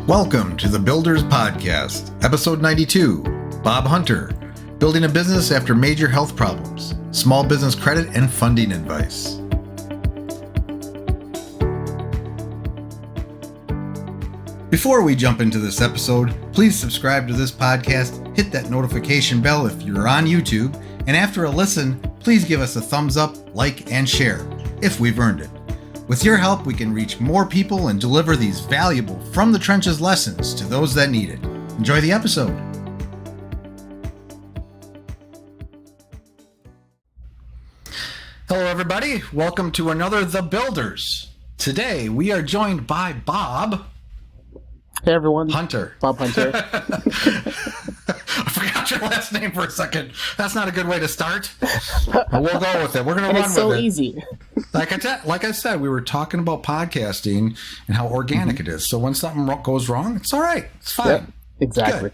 Welcome to the Builders Podcast, episode 92. Bob Hunter, building a business after major health problems, small business credit and funding advice. Before we jump into this episode, please subscribe to this podcast, hit that notification bell if you're on YouTube, and after a listen, please give us a thumbs up, like, and share, if we've earned it. With your help, we can reach more people and deliver these valuable from the trenches lessons to those that need it. Enjoy the episode. Hello, everybody. Welcome to another The Builders. Today, we are joined by Bob. Hey, everyone. Hunter. Bob Hunter. I forgot your last name for a second. That's not a good way to start. But we'll go with it. We're going to run with it. It's so easy. Like I said, we were talking about podcasting and how organic it is. So when something goes wrong, it's all right. It's fine. Yep, exactly.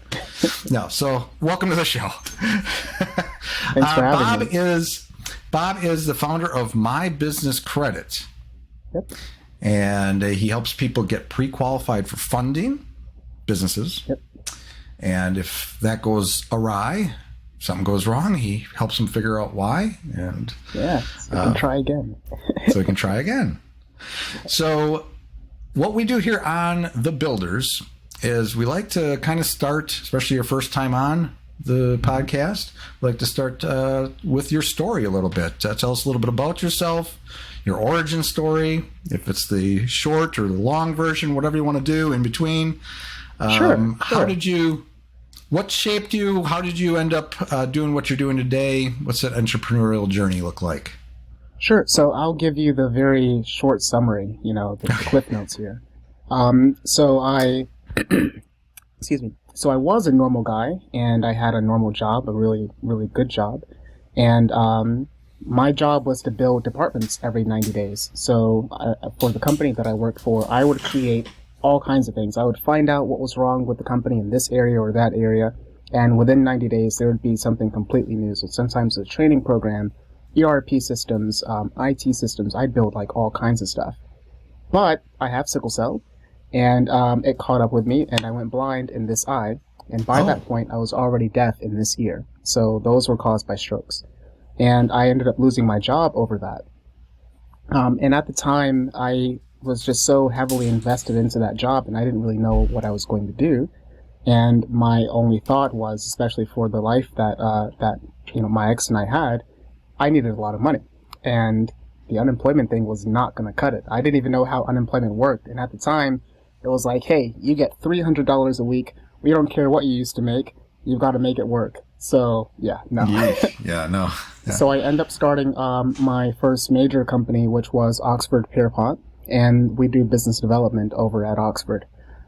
No, so welcome to the show. Thanks for having me. Bob is the founder of MyBusinessCredit. Yep. And he helps people get pre-qualified for funding, businesses. Yep. And if that goes awry, something goes wrong, he helps them figure out why. And yeah, so we can try again. So we can try again. So what we do here on The Builders is we like to kind of start, especially your first time on the podcast, we like to start with your story a little bit. Tell us a little bit about yourself, your origin story, if it's the short or the long version, whatever you want to do in between. Sure. What shaped you? How did you end up doing what you're doing today? What's that entrepreneurial journey look like? Sure. So I'll give you the very short summary, the cliff notes here. Excuse me. So I was a normal guy, and I had a normal job, a really, really good job. And my job was to build departments every 90 days. So for the company that I worked for, I would create all kinds of things. I would find out what was wrong with the company in this area or that area, and within 90 days, there would be something completely new. So sometimes a training program, ERP systems, IT systems, I'd build like all kinds of stuff. But I have sickle cell, and it caught up with me, and I went blind in this eye, and by that point, I was already deaf in this ear. So those were caused by strokes. And I ended up losing my job over that. And at the time, I was just so heavily invested into that job, and I didn't really know what I was going to do. And my only thought was, especially for the life that my ex and I had, I needed a lot of money, and the unemployment thing was not going to cut it. I didn't even know how unemployment worked, and at the time, it was like, hey, you get $300 a week. We don't care what you used to make. You've got to make it work. So no. Yeah, no. Yeah. So I ended up starting my first major company, which was Oxford Pierpont. And we do business development over at Oxford.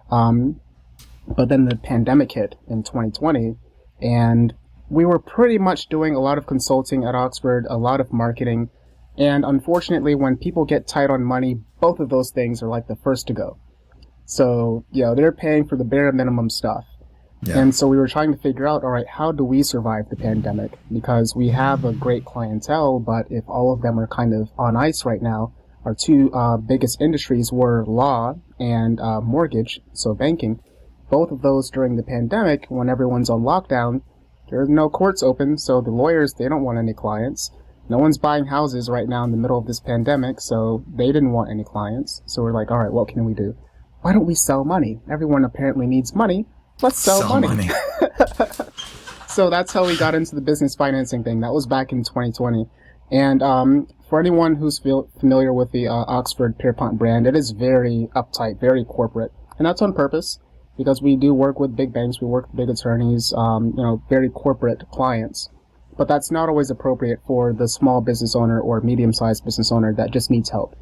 But then the pandemic hit in 2020, and we were pretty much doing a lot of consulting at Oxford, a lot of marketing. And unfortunately, when people get tight on money, both of those things are like the first to go. So, they're paying for the bare minimum stuff. Yeah. And so we were trying to figure out, all right, how do we survive the pandemic? Because we have a great clientele, but if all of them are kind of on ice right now, our two biggest industries were law and mortgage, so banking. Both of those during the pandemic, when everyone's on lockdown, there's no courts open, so the lawyers, they don't want any clients. No one's buying houses right now in the middle of this pandemic, so they didn't want any clients. So we're like, all right, what can we do? Why don't we sell money? Everyone apparently needs money. Let's sell money. So that's how we got into the business financing thing. That was back in 2020. And for anyone who's familiar with the Oxford Pierpont brand, it is very uptight, very corporate. And that's on purpose, because we do work with big banks, we work with big attorneys, very corporate clients. But that's not always appropriate for the small business owner or medium-sized business owner that just needs help.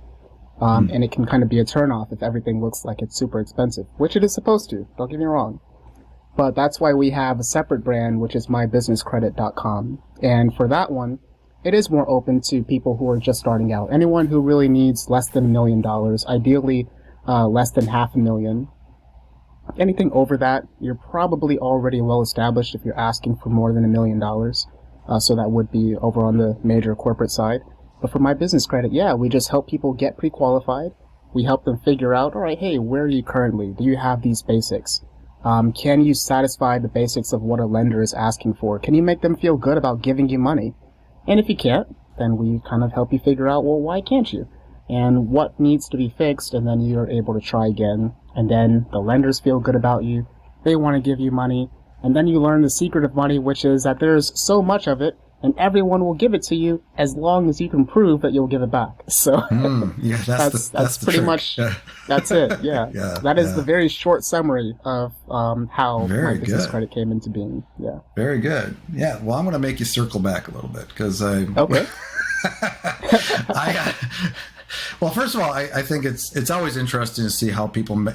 And it can kind of be a turnoff if everything looks like it's super expensive, which it is supposed to, don't get me wrong. But that's why we have a separate brand, which is mybusinesscredit.com. And for that one, it is more open to people who are just starting out. Anyone who really needs less than $1 million, ideally less than $500,000. Anything over that, you're probably already well established if you're asking for more than $1 million. So that would be over on the major corporate side. But for my business credit, we just help people get pre-qualified, We help them figure out, all right, hey, where are you currently? Do you have these basics? Can you satisfy the basics of what a lender is asking for? Can you make them feel good about giving you money? And if you can't, then we kind of help you figure out, well, why can't you? And what needs to be fixed, and then you're able to try again. And then the lenders feel good about you. They want to give you money. And then you learn the secret of money, which is that there's so much of it, and everyone will give it to you as long as you can prove that you'll give it back. So yeah, that's pretty much, that's it. Yeah. That is the very short summary of how my business credit came into being. Yeah. Very good. Yeah. Well, I'm going to make you circle back a little bit because okay. Well, first of all, I think it's always interesting to see how people,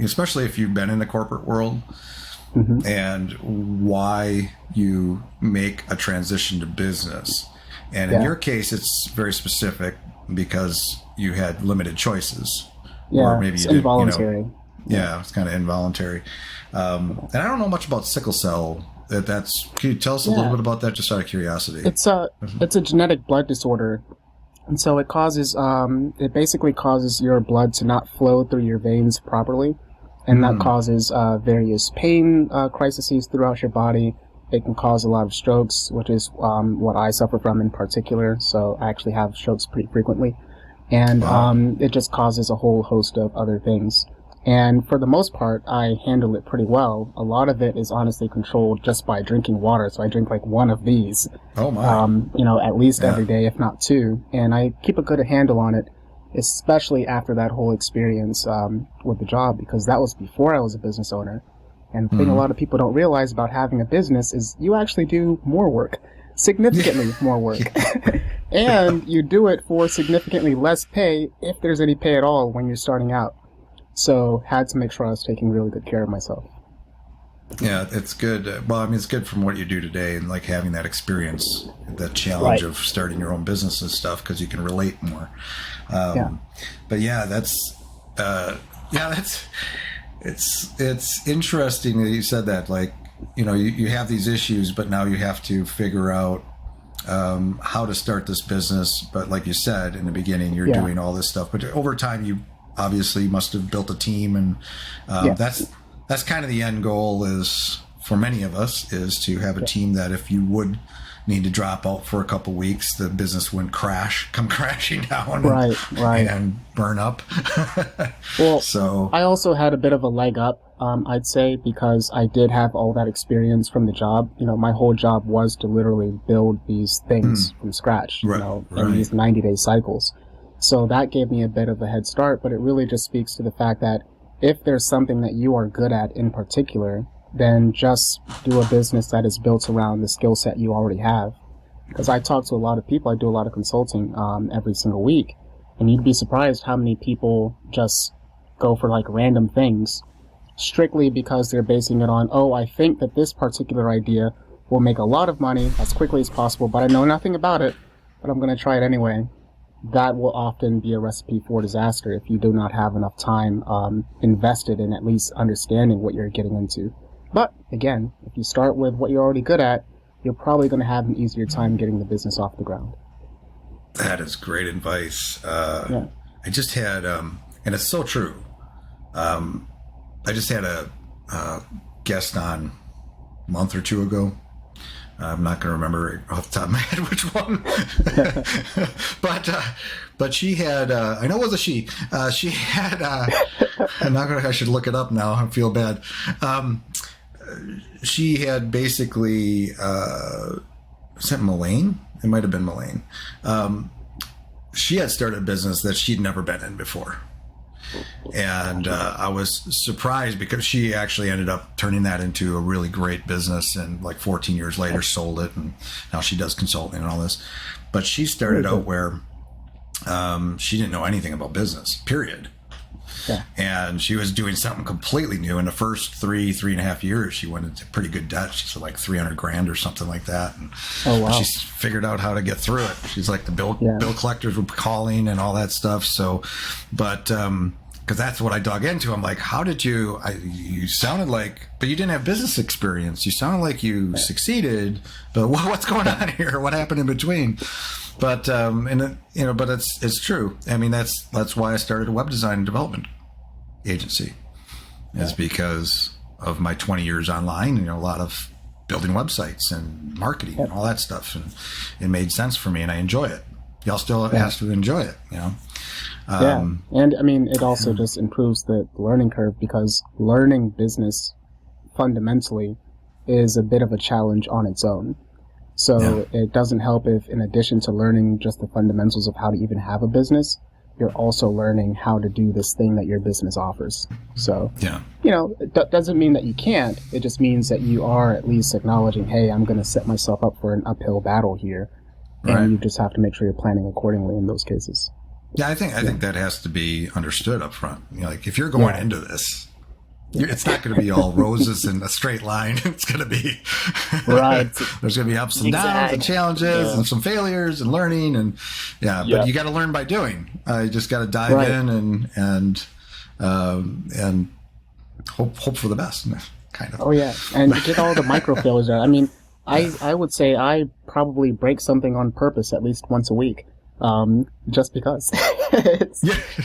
especially if you've been in the corporate world, mm-hmm. and why you make a transition to business. And in your case, it's very specific because you had limited choices. Yeah, or maybe it's involuntary. It's kind of involuntary. And I don't know much about sickle cell. Can you tell us a little bit about that, just out of curiosity? It's a genetic blood disorder. And so it causes, it basically causes your blood to not flow through your veins properly. And that causes various pain crises throughout your body. It can cause a lot of strokes, which is what I suffer from in particular. So I actually have strokes pretty frequently. And it just causes a whole host of other things. And for the most part, I handle it pretty well. A lot of it is honestly controlled just by drinking water. So I drink like one of these, at least every day, if not two. And I keep a good handle on it, especially after that whole experience with the job, because that was before I was a business owner. And the thing a lot of people don't realize about having a business is you actually do more work, significantly more work. And you do it for significantly less pay, if there's any pay at all, when you're starting out. So had to make sure I was taking really good care of myself. Yeah, it's good. Well, I mean, it's good from what you do today and like having that experience, that challenge of starting your own business and stuff, because you can relate more. But it's interesting that you said that. Like, you have these issues, but now you have to figure out how to start this business. But like you said in the beginning, you're doing all this stuff. But over time, you obviously must have built a team, and that's kind of the end goal is for many of us is to have a team that if you would need to drop out for a couple weeks, the business wouldn't come crashing down and burn up. Well, so I also had a bit of a leg up, I'd say, because I did have all that experience from the job. My whole job was to literally build these things from scratch, in these 90-day cycles. So that gave me a bit of a head start, but it really just speaks to the fact that if there's something that you are good at in particular, then just do a business that is built around the skill set you already have. Because I talk to a lot of people, I do a lot of consulting every single week, and you'd be surprised how many people just go for like random things strictly because they're basing it on, I think that this particular idea will make a lot of money as quickly as possible, but I know nothing about it, but I'm going to try it anyway. That will often be a recipe for disaster if you do not have enough time invested in at least understanding what you're getting into. But again, if you start with what you're already good at, you're probably going to have an easier time getting the business off the ground. That is great advice. I just had, and it's so true. I just had a guest on a month or two ago. I'm not going to remember off the top of my head which one, but she had. I know it was a she. She had. I should look it up now. I feel bad. She had basically. Was it Mullane? It might have been Mullane. She had started a business that she'd never been in before. And I was surprised because she actually ended up turning that into a really great business, and like 14 years later sold it, and now she does consulting and all this. But she started out where she didn't know anything about business, period. Yeah. And she was doing something completely new. In the first 3.5 years, she went into pretty good debt. She's like $300,000 or something like that. And she figured out how to get through it. She's like the bill collectors were calling and all that stuff. So, but because that's what I dug into. I'm like, how did you sounded like, but you didn't have business experience. You sounded like you succeeded, but what's going on here? What happened in between? But but it's true. I mean, that's why I started a web design and development agency, is because of my 20 years online. A lot of building websites and marketing and all that stuff, and it made sense for me, and I enjoy it. Y'all still has to enjoy it, and I mean, it also just improves the learning curve, because learning business fundamentally is a bit of a challenge on its own. So it doesn't help if, in addition to learning just the fundamentals of how to even have a business, you're also learning how to do this thing that your business offers. So, it doesn't mean that you can't. It just means that you are at least acknowledging, hey, I'm going to set myself up for an uphill battle here. And you just have to make sure you're planning accordingly in those cases. Yeah, I think that has to be understood up front. Like, if you're going into this, it's not going to be all roses in a straight line. It's going to be right. There's going to be ups and downs and challenges and some failures and learning but you got to learn by doing. You just got to dive in and hope for the best, kind of. Oh yeah, and get all the micro failures out. I mean, I would say I probably break something on purpose at least once a week. Just because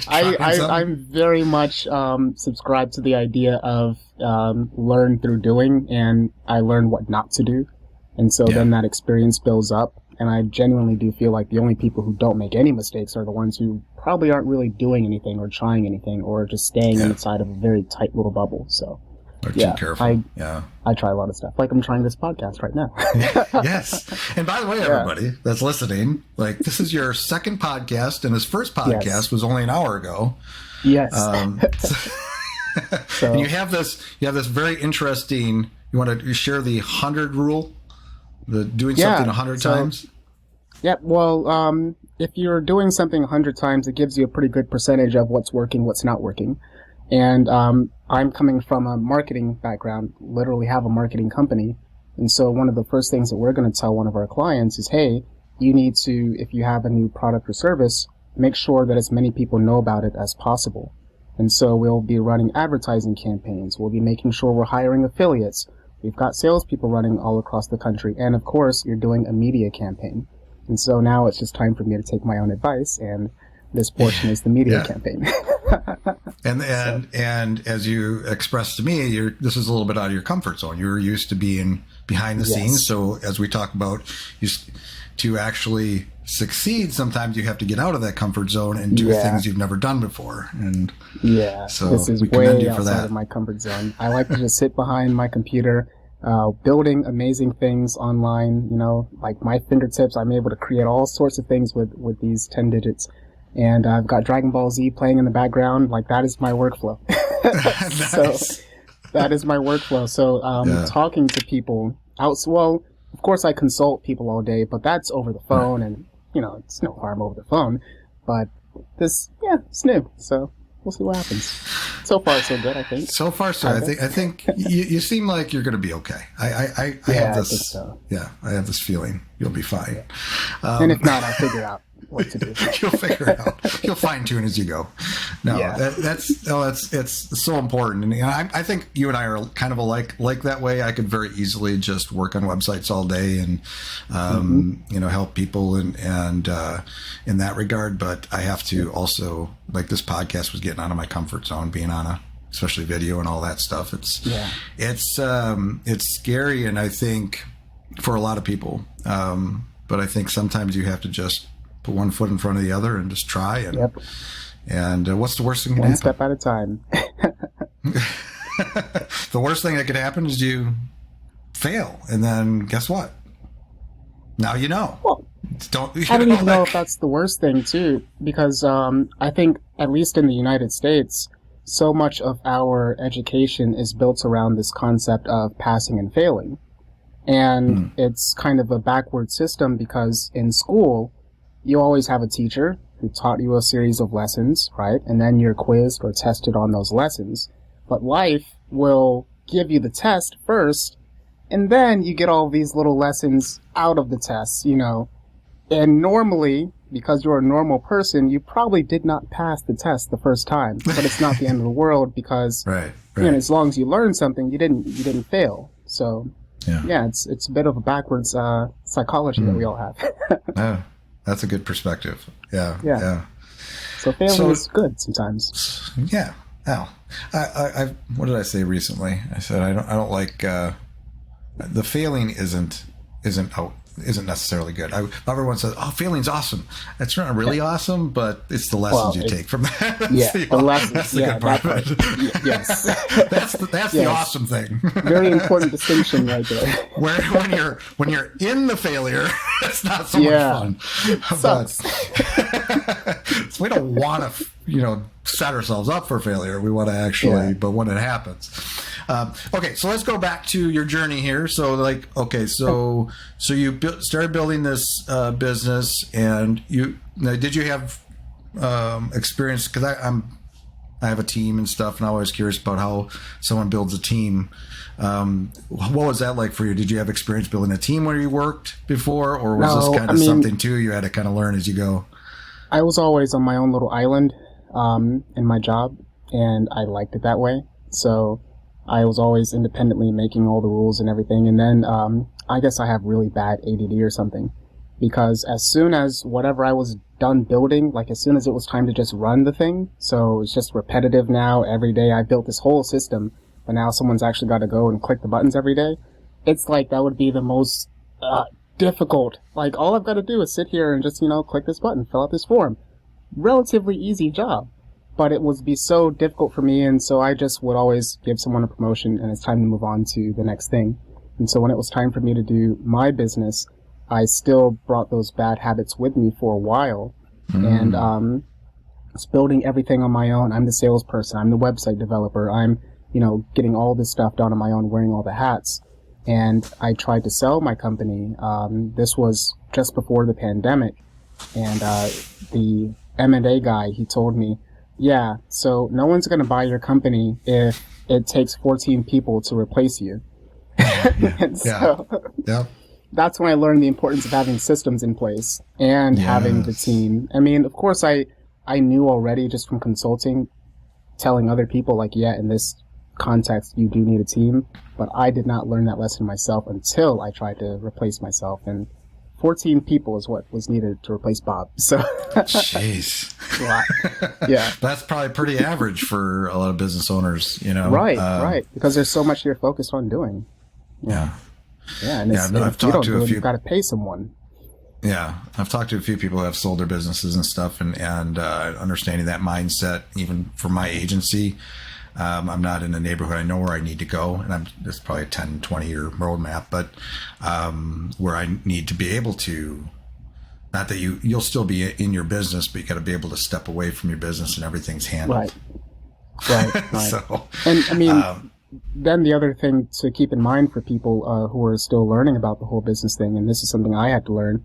I'm very much subscribed to the idea of learn through doing, and I learn what not to do, and so then that experience builds up, and I genuinely do feel like the only people who don't make any mistakes are the ones who probably aren't really doing anything or trying anything or just staying inside of a very tight little bubble. So too careful. I try a lot of stuff. Like I'm trying this podcast right now. Yes. And by the way, everybody that's listening, like, this is your second podcast, and his first podcast was only an hour ago. Yes. And you have this very interesting, you want to share the 100 rule, the doing something 100 times? Yeah. Well, if you're doing something 100 times, it gives you a pretty good percentage of what's working, what's not working. And I'm coming from a marketing background, literally have a marketing company. And so one of the first things that we're going to tell one of our clients is, hey, you need to, if you have a new product or service, make sure that as many people know about it as possible. And so we'll be running advertising campaigns. We'll be making sure we're hiring affiliates. We've got salespeople running all across the country. And of course, you're doing a media campaign. And so now it's just time for me to take my own advice, and this portion is the media campaign. And as you expressed to me, this is a little bit out of your comfort zone. You're used to being behind the scenes. So as we talk about, to actually succeed, sometimes you have to get out of that comfort zone and do things you've never done before. And so this is way outside of my comfort zone. I like to just sit behind my computer, building amazing things online. Like my fingertips, I'm able to create all sorts of things with these 10 digits. And I've got Dragon Ball Z playing in the background. Like, that is my workflow. Nice. So that is my workflow. So talking to people well, of course I consult people all day, but that's over the phone, and it's no harm over the phone. But this, it's new. So we'll see what happens. So far, so good, I think. So far, so I think you seem like you're going to be okay. I have this. I think so. Yeah, I have this feeling you'll be fine. And if not, I'll figure out what to do. You'll figure it out. You'll fine tune as you go. No, it's so important. And I think you and I are kind of alike, like that way. I could very easily just work on websites all day and help people and in that regard. But I have to also, like, this podcast was getting out of my comfort zone, being on especially video and all that stuff. It's scary, and I think for a lot of people. But I think sometimes you have to just put one foot in front of the other and just try. And what's the worst thing that can happen? One step at a time. The worst thing that could happen is you fail, and then guess what? Now you know. Well, I don't even know if that's the worst thing too, because I think, at least in the United States, so much of our education is built around this concept of passing and failing. And it's kind of a backward system, because in school, you always have a teacher who taught you a series of lessons, right? And then you're quizzed or tested on those lessons. But life will give you the test first, and then you get all these little lessons out of the tests, And normally, because you're a normal person, you probably did not pass the test the first time. But it's not the end of the world, because as long as you learn something, you didn't fail. So it's a bit of a backwards psychology that we all have. That's a good perspective. Yeah. Yeah. Yeah. So failing is good sometimes. Yeah. Now, I what did I say recently? I said I don't like the failing isn't necessarily good. Everyone says, "Oh, failing's awesome." It's not really awesome, but it's the lessons you take from that. The lessons. That's the good part of it. Yes, that's the awesome thing. Very important distinction right there. when you're in the failure, it's not so much fun. Sucks. So we don't want to, set ourselves up for failure. We want to actually, but when it happens. Okay, so let's go back to your journey here. So, so you started building this business, and did you have experience? Because I have a team and stuff, and I'm always curious about how someone builds a team. What was that like for you? Did you have experience building a team where you worked before, or was this kind of something too you had to kind of learn as you go? I was always on my own little island in my job, and I liked it that way. So I was always independently making all the rules and everything. And then I guess I have really bad ADD or something, because as soon as whatever I was done building, like as soon as it was time to just run the thing, so it's just repetitive now. Every day I built this whole system, but now someone's actually got to go and click the buttons every day. It's like that would be the most difficult. Like all I've got to do is sit here and just, click this button, fill out this form. Relatively easy job. But it would be so difficult for me, and so I just would always give someone a promotion, and it's time to move on to the next thing. And so when it was time for me to do my business, I still brought those bad habits with me for a while, and was building everything on my own. I'm the salesperson, I'm the website developer, I'm, getting all this stuff done on my own, wearing all the hats. And I tried to sell my company. This was just before the pandemic, and the M&A guy, he told me, yeah, so no one's going to buy your company if it takes 14 people to replace you. And so that's when I learned the importance of having systems in place and having the team. I mean, of course, I knew already just from consulting, telling other people, in this context, you do need a team. But I did not learn that lesson myself until I tried to replace myself. And 14 people is what was needed to replace Bob. So, jeez, yeah, that's probably pretty average for a lot of business owners, Right, because there's so much you're focused on doing. Yeah, and I've talked to a few. You've got to pay someone. Yeah, I've talked to a few people who have sold their businesses and stuff, and understanding that mindset, even for my agency. I'm not in a neighborhood I know where I need to go, and there's probably a 10, 20-year roadmap, but where I need to be able to, not that you'll still be in your business, but you got to be able to step away from your business and everything's handled. Right. So, and I mean, then the other thing to keep in mind for people who are still learning about the whole business thing, and this is something I had to learn,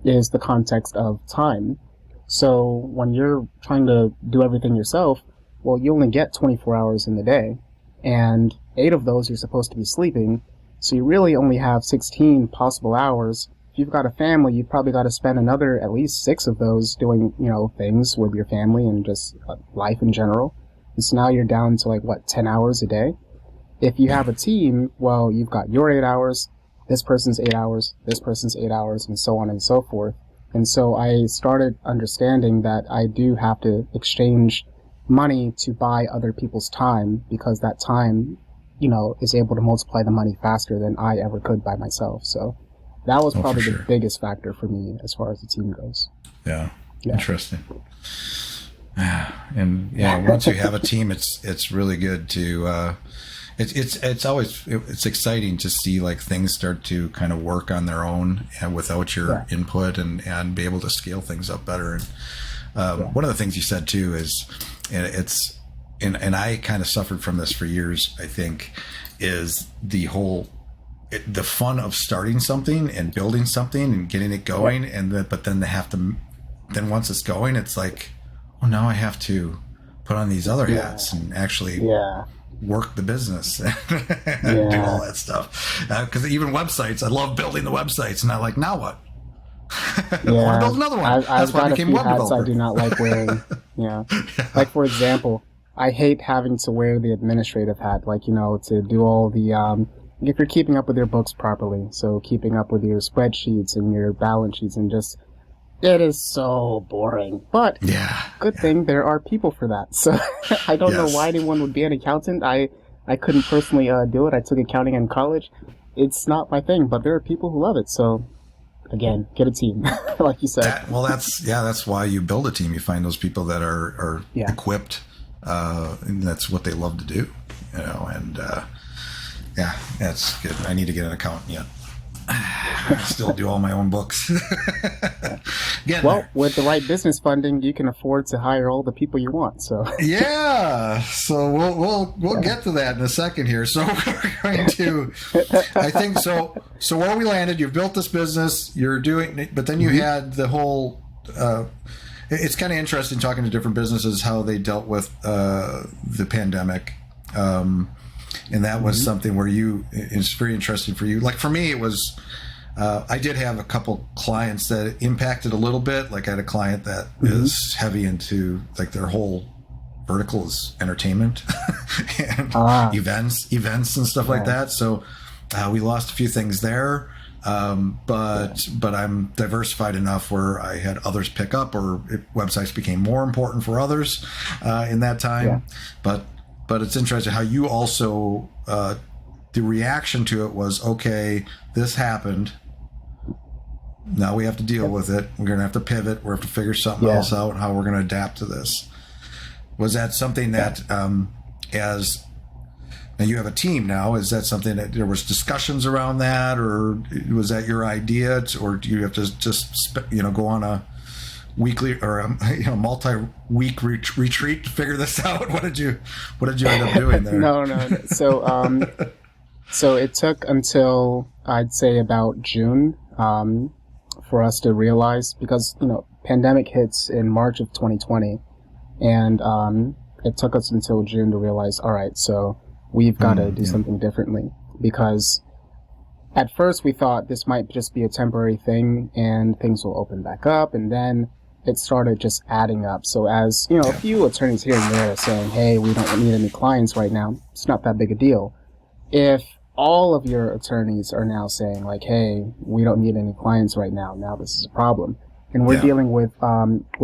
is the context of time. So when you're trying to do everything yourself, well, you only get 24 hours in the day, and 8 of those you're supposed to be sleeping, so you really only have 16 possible hours. If you've got a family, you've probably got to spend another at least 6 of those doing, things with your family and just life in general. And so now you're down to 10 hours a day. If you have a team, well, you've got your 8 hours, this person's 8 hours, this person's 8 hours, and so on and so forth. And so I started understanding that I do have to exchange money to buy other people's time, because that time, is able to multiply the money faster than I ever could by myself. So that was probably the biggest factor for me as far as the team goes. Yeah. Interesting. And once you have a team, it's really good to, it's exciting to see things start to kind of work on their own and without your input and be able to scale things up better. And one of the things you said too is, and I kind of suffered from this for years, I think, is the fun of starting something and building something and getting it going, but then then once it's going, it's like, oh, now I have to put on these other hats and actually work the business and do all that stuff. Because even websites, I love building the websites, and I'm like, now what? I want to build another one. I've got a few hats I do not like wearing. Like, for example, I hate having to wear the administrative hat, to do all the, if you're keeping up with your books properly, so keeping up with your spreadsheets and your balance sheets and just It is so boring, but good thing there are people for that. So I don't know why anyone would be an accountant. I couldn't personally do it. I took accounting in college. It's not my thing, but there are people who love it. So again, get a team, like you said. That's why you build a team. You find those people that are equipped, and that's what they love to do. And that's good. I need to get an accountant yet. I still do all my own books. With the right business funding, you can afford to hire all the people you want. So so we'll get to that in a second here. So we're going to, I think so. So where we landed, you've built this business, you're doing, but then you had the whole. It's kind of interesting talking to different businesses how they dealt with the pandemic. And that was something where it's very interesting for you. Like for me, it was, I did have a couple clients that impacted a little bit. Like I had a client that is heavy into like their whole vertical is entertainment and events and stuff like that. So we lost a few things there. But I'm diversified enough where I had others pick up or websites became more important for others in that time. But it's interesting how you also, the reaction to it was, okay, this happened. Now we have to deal with it. We're going to have to pivot. We're going to have to figure something else out, how we're going to adapt to this. Was that something that, now you have a team now, is that something that there was discussions around that, or was that your idea, or do you have to just, go on a weekly or a multi-week retreat to figure this out? What did you end up doing there? No. So it took until I'd say about June for us to realize, because pandemic hits in March of 2020, and it took us until June to realize, all right, so we've got to do something differently, because at first we thought this might just be a temporary thing and things will open back up, and then it started just adding up. So as, a few attorneys here and there are saying, hey, we don't need any clients right now, it's not that big a deal. If all of your attorneys are now saying like, hey, we don't need any clients right now, now this is a problem. And we're dealing with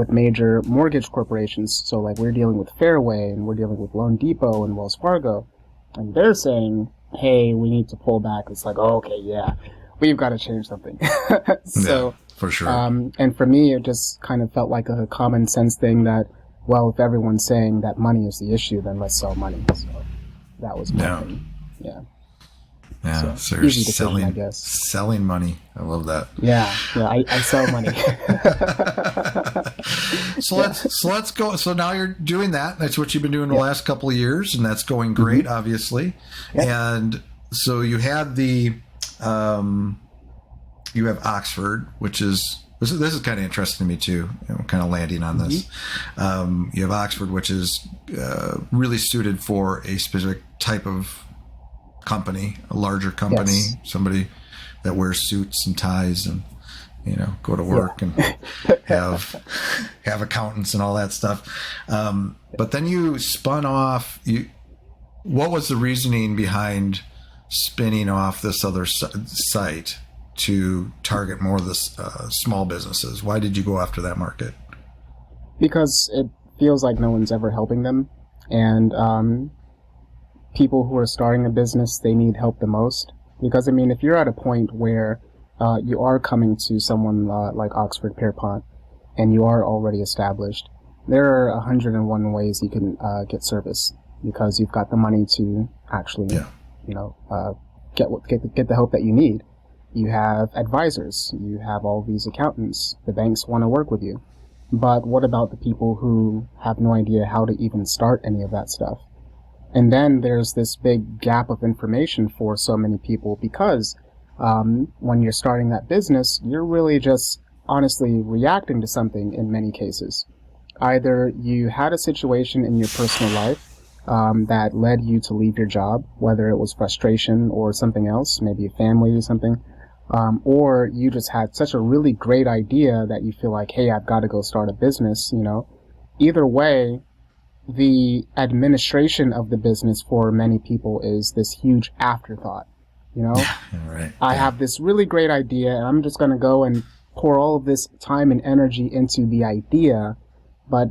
major mortgage corporations. So like we're dealing with Fairway and we're dealing with Loan Depot and Wells Fargo. And they're saying, hey, we need to pull back. It's like, oh, okay, we've got to change something. So, for sure. And for me, it just kind of felt like a common sense thing that, well, if everyone's saying that money is the issue, then let's sell money. So that was my thing. Yeah. Yeah, so easy decision, I guess. Selling money. I love that. Yeah, I sell money. Let's go. So now you're doing that. That's what you've been doing the last couple of years, and that's going great, obviously. Yep. And so you had you have Oxford, which is, this is kind of interesting to me too, kind of landing on this. You have Oxford, which is really suited for a specific type of company, a larger company, somebody that wears suits and ties and go to work and have accountants and all that stuff. But then you spun off. What was the reasoning behind spinning off this other site to target more of the small businesses? Why did you go after that market? Because it feels like no one's ever helping them, and people who are starting a business, they need help the most. Because, I mean, if you're at a point where you are coming to someone like Oxford Pierpont and you are already established, there are 101 ways you can get service, because you've got the money to actually, get the help that you need. You have advisors, you have all these accountants, the banks want to work with you. But what about the people who have no idea how to even start any of that stuff? And then there's this big gap of information for so many people, because when you're starting that business, you're really just honestly reacting to something in many cases. Either you had a situation in your personal life that led you to leave your job, whether it was frustration or something else, maybe a family or something, or you just had such a really great idea that you feel like, hey, I've got to go start a business, Either way, the administration of the business for many people is this huge afterthought, Right. I have this really great idea, and I'm just going to go and pour all of this time and energy into the idea, but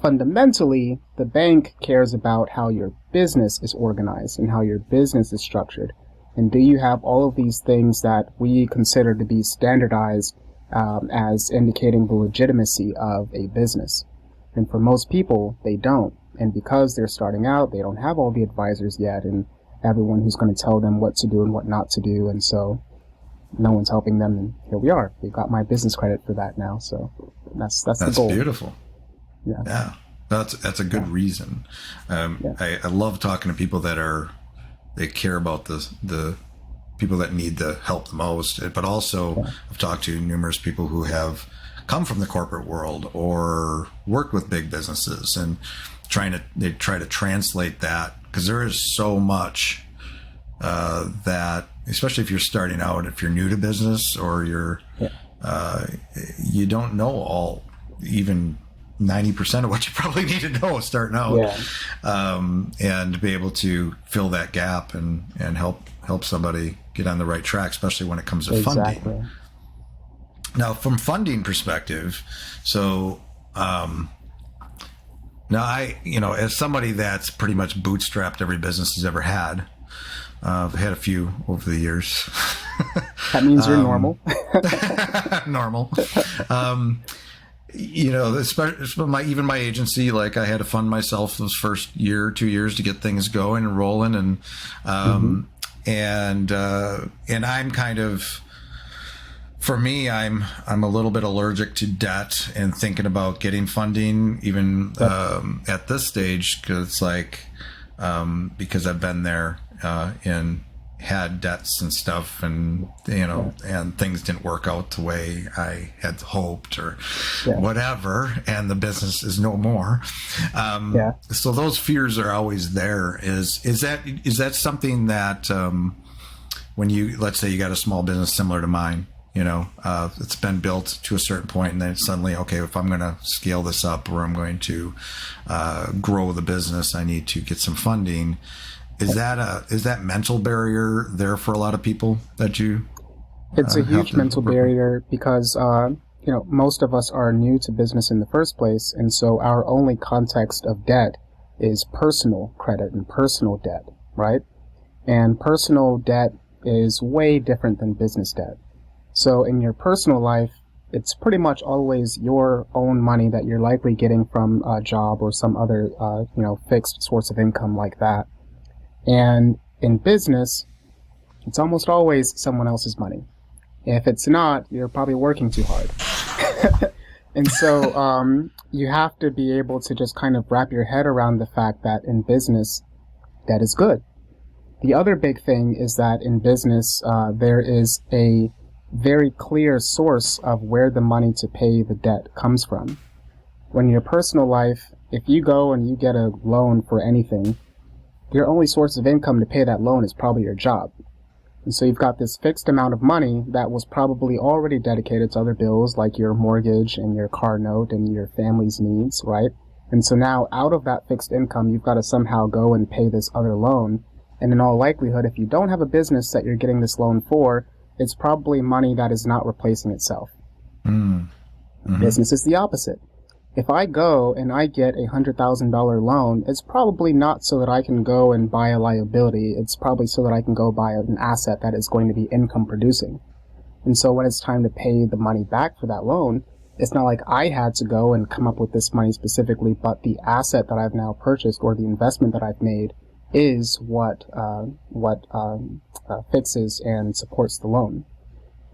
fundamentally, the bank cares about how your business is organized and how your business is structured. And do you have all of these things that we consider to be standardized as indicating the legitimacy of a business? And for most people, they don't. And because they're starting out, they don't have all the advisors yet and everyone who's going to tell them what to do and what not to do. And so no one's helping them. And here we are. We've got my business credit for that now. So that's the goal. That's beautiful. Yeah. That's a good reason. I love talking to people they care about the people that need the help the most, but also I've talked to numerous people who have come from the corporate world or worked with big businesses and they try to translate that, because there is so much that, especially if you're starting out, if you're new to business or you don't know all, even 90% of what you probably need to know starting out, and to be able to fill that gap and help somebody get on the right track, especially when it comes to funding. Now, from funding perspective, so now as somebody that's pretty much bootstrapped every business has ever had, I've had a few over the years. That means you're normal. Normal. Especially even my agency, like I had to fund myself those first year or 2 years to get things going and rolling, and I'm kind of, for me, I'm a little bit allergic to debt and thinking about getting funding even at this stage, because it's like because I've been there and had debts and stuff, and and things didn't work out the way I had hoped or whatever, and the business is no more. So those fears are always there. Is that something that when let's say you got a small business similar to mine, it's been built to a certain point, and then suddenly, okay, if I'm going to scale this up or I'm going to grow the business, I need to get some funding. Is that mental barrier there for a lot of people that you? It's a huge mental barrier because most of us are new to business in the first place, and so our only context of debt is personal credit and personal debt, right? And personal debt is way different than business debt. So in your personal life, it's pretty much always your own money that you're likely getting from a job or some other fixed source of income like that. And in business, it's almost always someone else's money. If it's not, you're probably working too hard. And so you have to be able to just kind of wrap your head around the fact that in business, debt is good. The other big thing is that in business, there is a very clear source of where the money to pay the debt comes from. When in your personal life, if you go and you get a loan for anything, your only source of income to pay that loan is probably your job. And so you've got this fixed amount of money that was probably already dedicated to other bills like your mortgage and your car note and your family's needs, right? And so now out of that fixed income, you've got to somehow go and pay this other loan. And in all likelihood, if you don't have a business that you're getting this loan for, it's probably money that is not replacing itself. Business is the opposite. If I go and I get a $100,000 loan, it's probably not so that I can go and buy a liability. It's probably so that I can go buy an asset that is going to be income producing. And so when it's time to pay the money back for that loan, it's not like I had to go and come up with this money specifically, but the asset that I've now purchased or the investment that I've made is what fixes and supports the loan.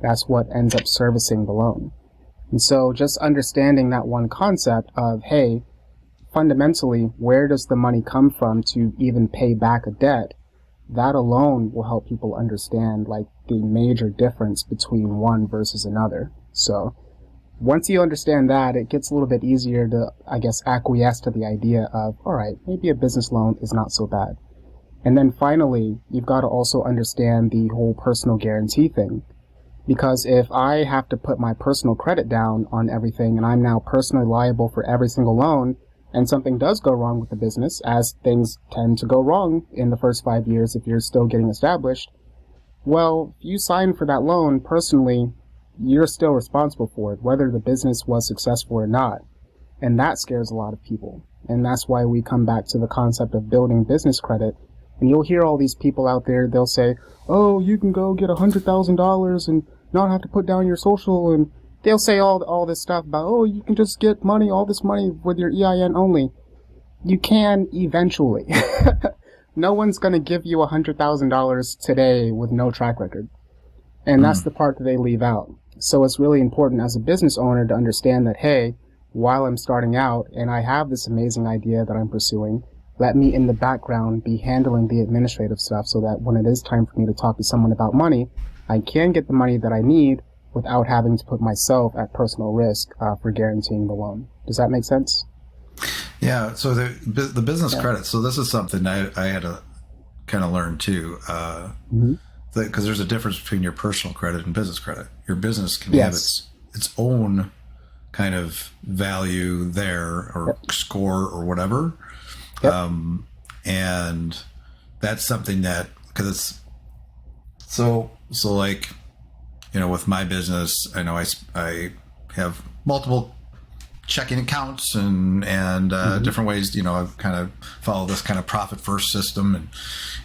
That's what ends up servicing the loan. And so just understanding that one concept of, hey, fundamentally, where does the money come from to even pay back a debt? That alone will help people understand like the major difference between one versus another. So once you understand that, it gets a little bit easier to, I guess, acquiesce to the idea of, all right, maybe a business loan is not so bad. And then finally, you've got to also understand the whole personal guarantee thing. Because if I have to put my personal credit down on everything and I'm now personally liable for every single loan, and something does go wrong with the business, as things tend to go wrong in the first 5 years if you're still getting established, well, if you sign for that loan personally, you're still responsible for it, whether the business was successful or not. And that scares a lot of people. And that's why we come back to the concept of building business credit. And you'll hear all these people out there, they'll say, oh, you can go get $100,000 and not have to put down your social. And they'll say all this stuff about, oh, you can just get money, all this money with your EIN only. You can eventually. No one's going to give you $100,000 today with no track record. And that's the part that they leave out. So it's really important as a business owner to understand that, hey, while I'm starting out and I have this amazing idea that I'm pursuing, let me in the background be handling the administrative stuff so that when it is time for me to talk to someone about money, I can get the money that I need without having to put myself at personal risk for guaranteeing the loan. Does that make sense? Yeah. So the business credit. So this is something I had to kind of learn too, because there's a difference between your personal credit and business credit. Your business can have its own kind of value there or score or whatever. And that's something that, because it's so like, you know, with my business, I know I have multiple checking accounts and different ways, you know, I've kind of followed this kind of profit first system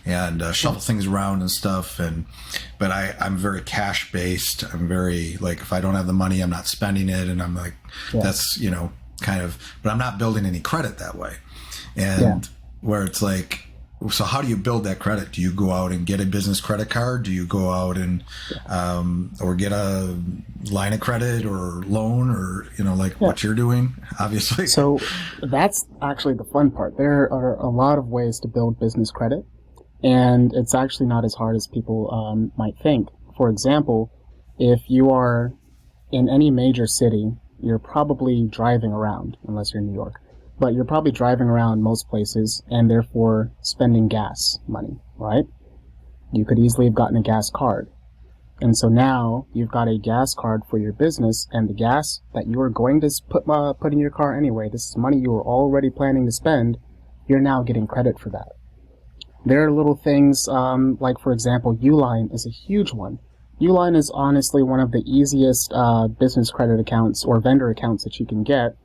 and shuffle things around and stuff. But I'm very cash based. I'm very like, if I don't have the money, I'm not spending it. And I'm like, that's, you know, kind of, but I'm not building any credit that way. And where it's like, so how do you build that credit? Do you go out and get a business credit card? Do you go out and, or get a line of credit or loan or, you know, like what you're doing, obviously? So that's actually the fun part. There are a lot of ways to build business credit, and it's actually not as hard as people might think. For example, if you are in any major city, you're probably driving around, unless you're in New York. But you're probably driving around most places and therefore spending gas money, right? You could easily have gotten a gas card. And so now you've got a gas card for your business, and the gas that you were going to put in your car anyway, this is money you were already planning to spend, you're now getting credit for that. There are little things like, for example, Uline is a huge one. Uline is honestly one of the easiest business credit accounts or vendor accounts that you can get.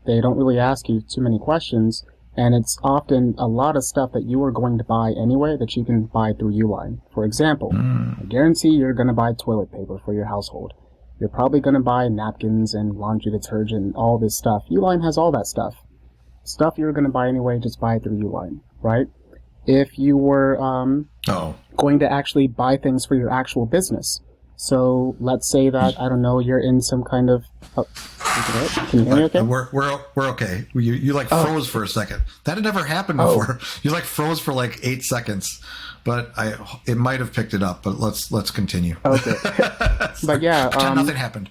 They don't really ask you too many questions, and it's often a lot of stuff that you are going to buy anyway that you can buy through Uline. For example, I guarantee you're going to buy toilet paper for your household. You're probably going to buy napkins and laundry detergent, all this stuff. Uline has all that stuff. Stuff you're going to buy anyway, just buy it through Uline, right? If you were going to actually buy things for your actual business, so let's say that, I don't know, you're in some kind of... Can you hear me okay? We're okay. You like froze for a second. That had never happened before. You like froze for like 8 seconds, but it might have picked it up. But let's continue. Okay. But yeah, nothing happened.